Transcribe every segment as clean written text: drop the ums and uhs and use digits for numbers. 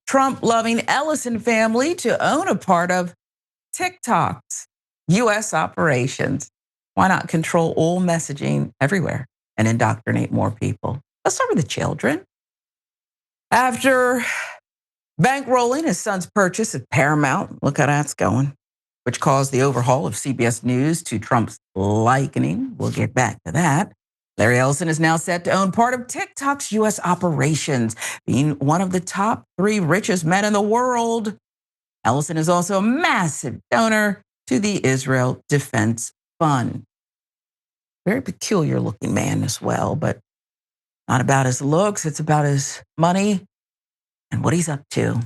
Trump-loving Ellison family to own a part of TikTok's U.S. operations. Why not control all messaging everywhere and indoctrinate more people? Let's start with the children. After bankrolling his son's purchase of Paramount, look how that's going, which caused the overhaul of CBS News to Trump's liking. We'll get back to that. Larry Ellison is now set to own part of TikTok's U.S. operations, being one of the top 3 richest men in the world. Ellison is also a massive donor to the Israel Defense Fund. Very peculiar looking man as well, but not about his looks. It's about his money and what he's up to.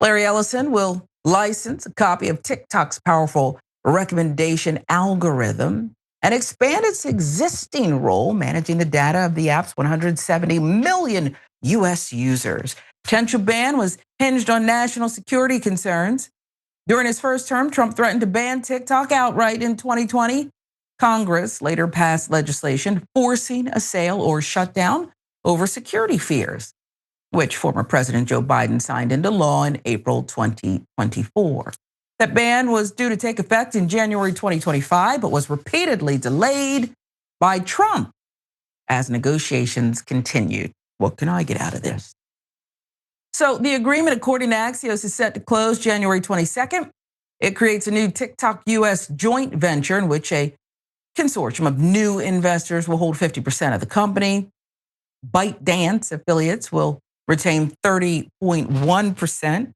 Larry Ellison will license a copy of TikTok's powerful recommendation algorithm and expand its existing role managing the data of the app's 170 million US users. Potential ban was hinged on national security concerns. During his first term, Trump threatened to ban TikTok outright in 2020. Congress later passed legislation forcing a sale or shutdown over security fears, which former President Joe Biden signed into law in April 2024. That ban was due to take effect in January 2025, but was repeatedly delayed by Trump as negotiations continued. What can I get out of this? So the agreement, according to Axios, is set to close January 22nd. It creates a new TikTok US joint venture in which a consortium of new investors will hold 50% of the company. ByteDance affiliates will retain 30.1%,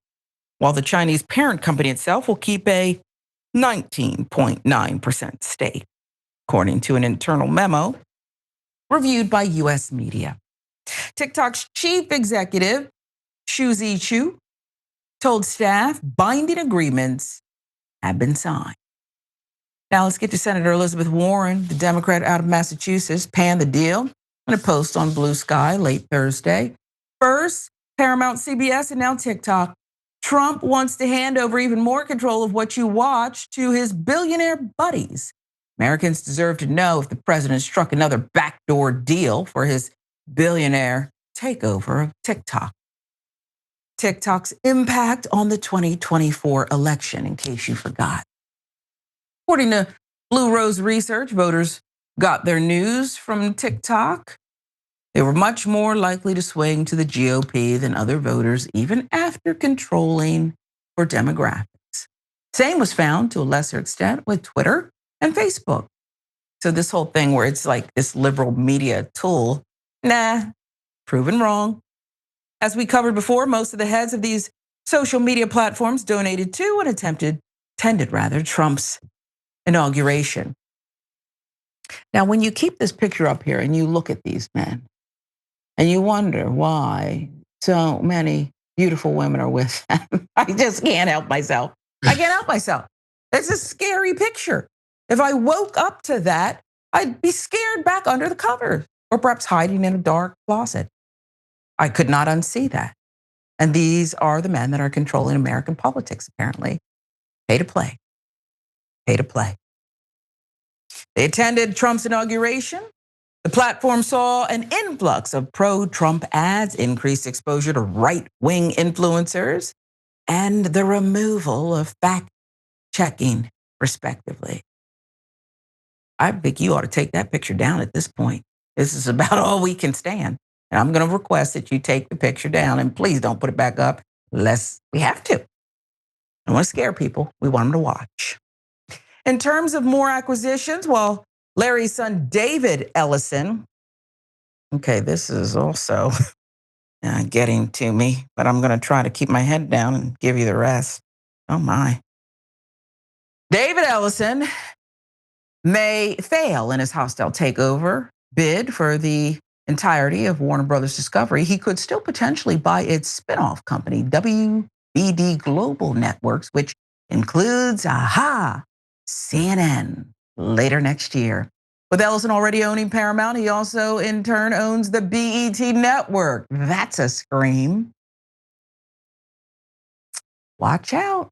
while the Chinese parent company itself will keep a 19.9% stake, according to an internal memo reviewed by US media. TikTok's chief executive, Xu Zichu, told staff binding agreements have been signed. Now let's get to Senator Elizabeth Warren, the Democrat out of Massachusetts, panned the deal in a post on Blue Sky late Thursday. First, Paramount, CBS, and now TikTok. Trump wants to hand over even more control of what you watch to his billionaire buddies. Americans deserve to know if the president struck another backdoor deal for his billionaire takeover of TikTok. TikTok's impact on the 2024 election, in case you forgot. According to Blue Rose Research, voters got their news from TikTok. They were much more likely to swing to the GOP than other voters, even after controlling for demographics. Same was found to a lesser extent with Twitter and Facebook. So this whole thing where it's like this liberal media tool, proven wrong. As we covered before, most of the heads of these social media platforms donated to and attended Trump's inauguration. Now, when you keep this picture up here and you look at these men, and you wonder why so many beautiful women are with them, I just can't help myself. I can't help myself. It's a scary picture. If I woke up to that, I'd be scared back under the covers or perhaps hiding in a dark closet. I could not unsee that. And these are the men that are controlling American politics, apparently. Pay to play. Pay to play. They attended Trump's inauguration. The platform saw an influx of pro-Trump ads, increased exposure to right-wing influencers, and the removal of fact-checking, respectively. I think you ought to take that picture down at this point. This is about all we can stand. And I'm going to request that you take the picture down and please don't put it back up unless we have to. I don't want to scare people. We want them to watch. In terms of more acquisitions, well, Larry's son, David Ellison. Okay, this is also getting to me, but I'm going to try to keep my head down and give you the rest. Oh my. David Ellison may fail in his hostile takeover bid for the entirety of Warner Brothers Discovery. He could still potentially buy its spinoff company, WBD Global Networks, which includes, CNN, later next year. With Ellison already owning Paramount, he also in turn owns the BET network. That's a scream. Watch out.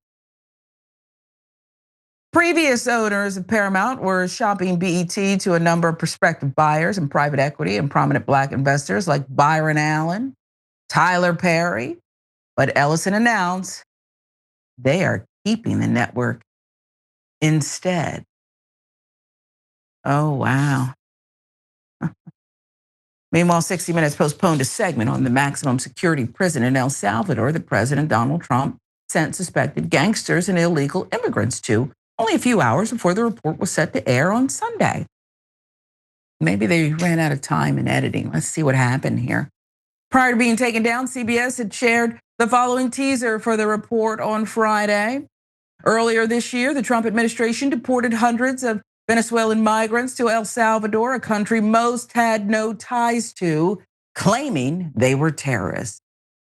Previous owners of Paramount were shopping BET to a number of prospective buyers and private equity and prominent Black investors like Byron Allen, Tyler Perry, But Ellison announced they are keeping the network instead. Oh, wow. Meanwhile, 60 Minutes postponed a segment on the maximum security prison in El Salvador that President Donald Trump sent suspected gangsters and illegal immigrants to, only a few hours before the report was set to air on Sunday. Maybe they ran out of time in editing. Let's see what happened here. Prior to being taken down, CBS had shared the following teaser for the report on Friday. Earlier this year, the Trump administration deported hundreds of Venezuelan migrants to El Salvador, a country most had no ties to, claiming they were terrorists.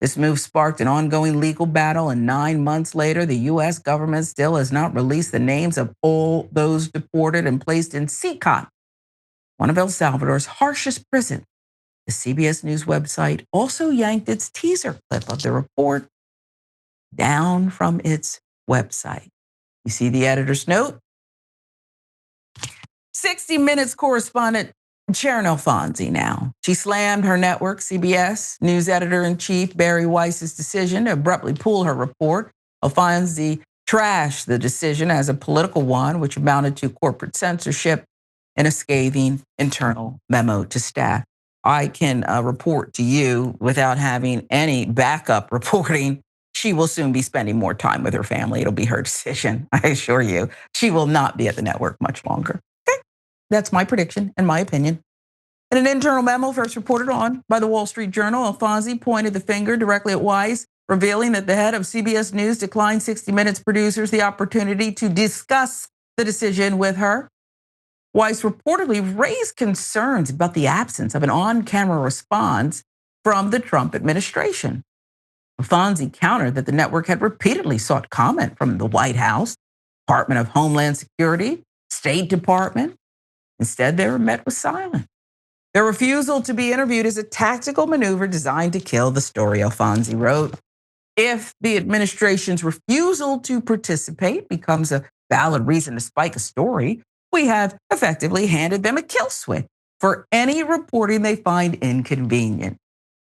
This move sparked an ongoing legal battle, and 9 months later, the US government still has not released the names of all those deported and placed in CECOT, one of El Salvador's harshest prisons. The CBS News website also yanked its teaser clip of the report down from its website. You see the editor's note? 60 Minutes correspondent Sharon Alfonsi now. She slammed her network, CBS News editor-in-chief Barry Weiss's decision to abruptly pull her report. Alfonsi trashed the decision as a political one, which amounted to corporate censorship in a scathing internal memo to staff. I can report to you without having any backup reporting. She will soon be spending more time with her family. It'll be her decision, I assure you. She will not be at the network much longer. Okay, that's my prediction and my opinion. In an internal memo first reported on by the Wall Street Journal, Alfonsi pointed the finger directly at Weiss, revealing that the head of CBS News declined 60 Minutes producers the opportunity to discuss the decision with her. Weiss reportedly raised concerns about the absence of an on-camera response from the Trump administration. Alfonsi countered that the network had repeatedly sought comment from the White House, Department of Homeland Security, State Department. Instead, they were met with silence. Their refusal to be interviewed is a tactical maneuver designed to kill the story, Alfonsi wrote. If the administration's refusal to participate becomes a valid reason to spike a story, we have effectively handed them a kill switch for any reporting they find inconvenient.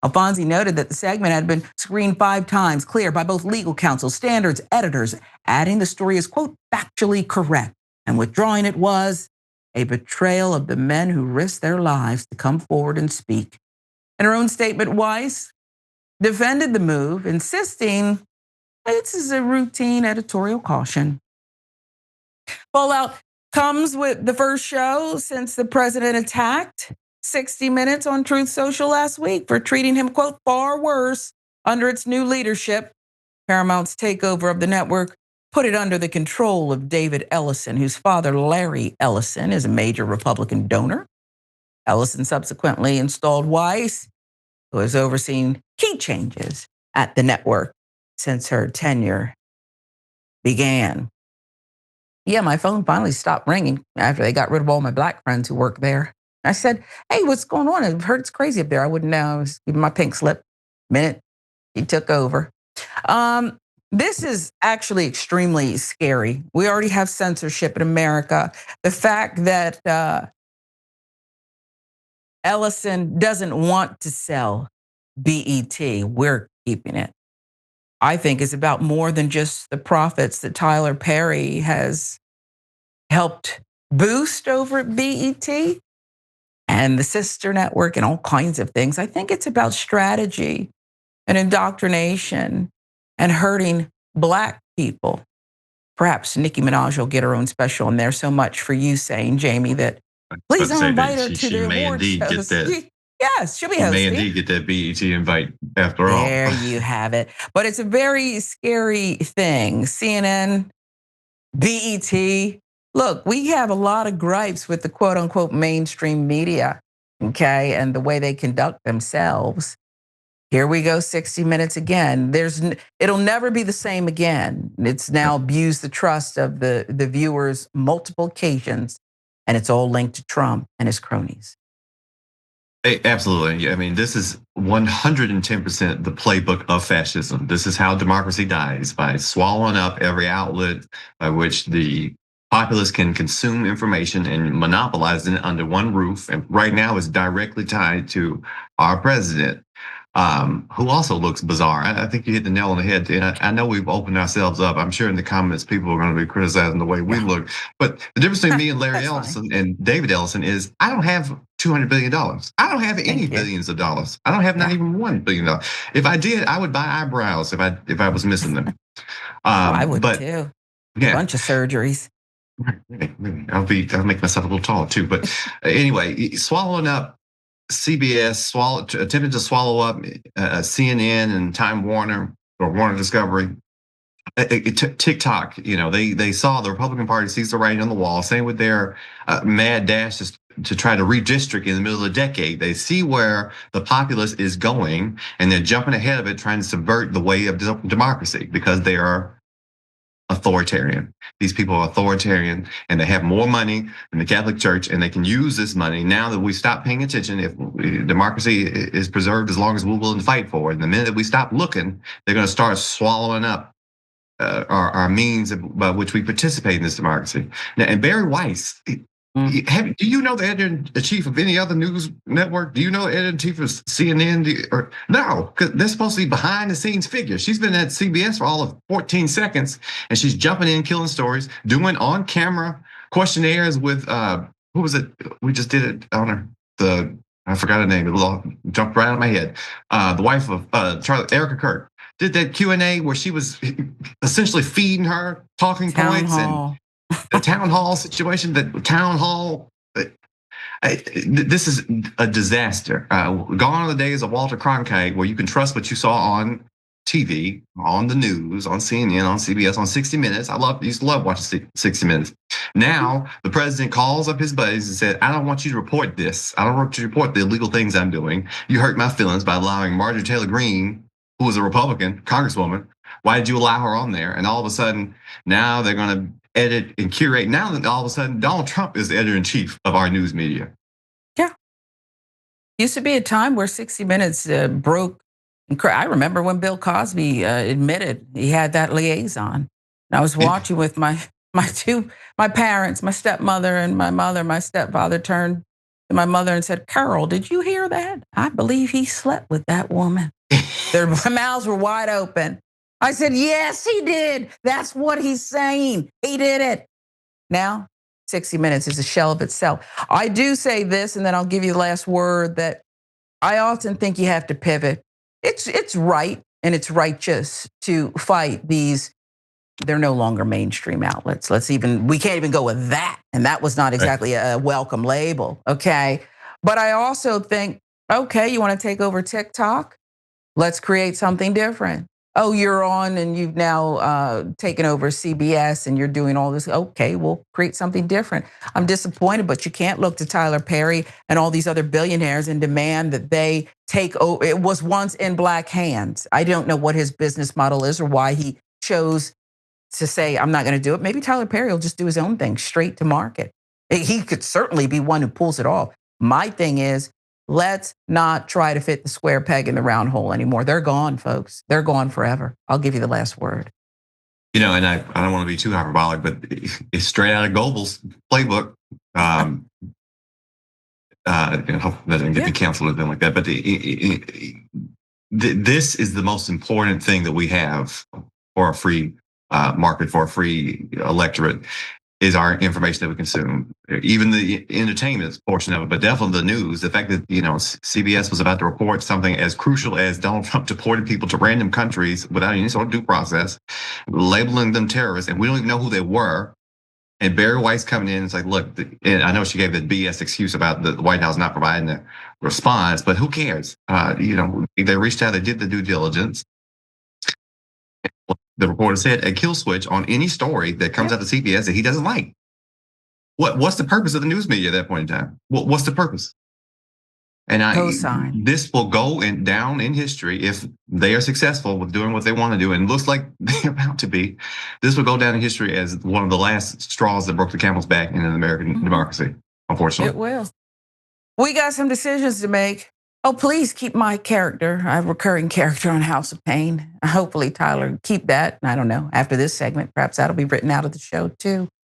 Alfonsi noted that the segment had been screened 5 times, cleared by both legal counsel, standards, editors, adding the story is, quote, factually correct, and withdrawing it was a betrayal of the men who risked their lives to come forward and speak. In her own statement, Weiss defended the move, insisting this is a routine editorial caution. Fallout comes with the first show since the president attacked 60 Minutes on Truth Social last week for treating him, quote, far worse under its new leadership. Paramount's takeover of the network put it under the control of David Ellison, whose father, Larry Ellison, is a major Republican donor. Ellison subsequently installed Weiss, who has overseen key changes at the network since her tenure began. Yeah, my phone finally stopped ringing after they got rid of all my black friends who work there. I said, hey, what's going on? I've heard it's crazy up there. I wouldn't know. I was giving my pink slip. Minute he took over. This is actually extremely scary. We already have censorship in America. The fact that Ellison doesn't want to sell BET, we're keeping it. I think is about more than just the profits that Tyler Perry has helped boost over at BET and the sister network and all kinds of things. I think it's about strategy and indoctrination and hurting Black people. Perhaps Nicki Minaj will get her own special in there. So much for you saying, Jamie, that please don't invite her to the award shows. Yes, she'll be hosting. She may indeed get that BET invite after all. There you have it. But it's a very scary thing. CNN, BET. Look, we have a lot of gripes with the quote unquote mainstream media, okay, and the way they conduct themselves. Here we go, 60 Minutes again. It'll never be the same again. It's now abused the trust of the viewers multiple occasions, and it's all linked to Trump and his cronies. Absolutely. I mean, this is 110% the playbook of fascism. This is how democracy dies, by swallowing up every outlet by which the populace can consume information and monopolize it under one roof. And right now it's directly tied to our president. who also looks bizarre. I think you hit the nail on the head. And I know we've opened ourselves up. I'm sure in the comments, people are going to be criticizing the way we look. But the difference between me and Larry Ellison and David Ellison is I don't have $200 billion. I don't have any billions of dollars. I don't have not even $1 billion. If I did, I would buy eyebrows if I was missing them. I would too. Yeah. Bunch of surgeries. I'll make myself a little taller too. But anyway, swallowing up CBS, attempted to swallow up CNN and Time Warner or Warner Discovery. TikTok, they saw the Republican Party sees the writing on the wall. Same with their mad dash to try to redistrict in the middle of the decade. They see where the populace is going, and they're jumping ahead of it, trying to subvert the way of democracy because they are authoritarian. These people are authoritarian, and they have more money than the Catholic Church, and they can use this money now that we stop paying attention. If democracy is preserved as long as we're willing to fight for it, and the minute that we stop looking, they're going to start swallowing up our means by which we participate in this democracy. Now, and Barry Weiss, do you know the editor-in-chief of any other news network? Do you know the editor-in-chief of CNN? No, because they're supposed to be behind-the-scenes figures. She's been at CBS for all of 14 seconds, and she's jumping in, killing stories, doing on-camera questionnaires with who was it? We just did it on her. I forgot her name. It jumped right out of my head. The wife of Erica Kirk did that Q&A where she was essentially feeding her talking points and the town hall situation. That town hall. This is a disaster. Gone are the days of Walter Cronkite where you can trust what you saw on TV, on the news, on CNN, on CBS, on 60 Minutes. Used to love watching 60 Minutes. Now the president calls up his buddies and said, "I don't want you to report this. I don't want you to report the illegal things I'm doing. You hurt my feelings by allowing Marjorie Taylor Greene, who was a Republican congresswoman. Why did you allow her on there?" And all of a sudden, now they're going to edit and curate. Now that all of a sudden Donald Trump is the editor-in-chief of our news media. Yeah. Used to be a time where 60 Minutes broke. I remember when Bill Cosby admitted he had that liaison. And I was watching with my parents, my stepmother and my mother. My stepfather turned to my mother and said, "Carol, did you hear that? I believe he slept with that woman." Their mouths were wide open. I said, "Yes, he did. That's what he's saying. He did it." Now, 60 Minutes is a shell of itself. I do say this, and then I'll give you the last word, that I often think you have to pivot. It's right and it's righteous to fight these. They're no longer mainstream outlets. We can't even go with that. And that was not exactly a welcome label, okay? But I also think, okay, you want to take over TikTok? Let's create something different. Oh, you're on and you've now taken over CBS and you're doing all this. Okay, we'll create something different. I'm disappointed, but you can't look to Tyler Perry and all these other billionaires and demand that they take over. It was once in black hands. I don't know what his business model is or why he chose to say, "I'm not going to do it." Maybe Tyler Perry will just do his own thing straight to market. He could certainly be one who pulls it off. My thing is, let's not try to fit the square peg in the round hole anymore. They're gone, folks. They're gone forever. I'll give you the last word. And I don't want to be too hyperbolic, but it's straight out of Goebbels' playbook. Hope that doesn't get me canceled or anything like that. But this is the most important thing that we have for a free market, for a free electorate, is our information that we consume, even the entertainment portion of it, but definitely the news. The fact that CBS was about to report something as crucial as Donald Trump deported people to random countries without any sort of due process, labeling them terrorists, and we don't even know who they were. And Barry Weiss coming in and it's like, look, and I know she gave the BS excuse about the White House not providing the response, but who cares? They reached out, they did the due diligence. The reporter said a kill switch on any story that comes out of CBS that he doesn't like. What's the purpose of the news media at that point in time? What's the purpose? And this will go down in history if they are successful with doing what they want to do, and looks like they're about to be. This will go down in history as one of the last straws that broke the camel's back in an American democracy, unfortunately. It will. We got some decisions to make. Oh, please keep my character, a recurring character on House of Pain. Hopefully, Tyler, keep that. I don't know. After this segment, perhaps that'll be written out of the show too.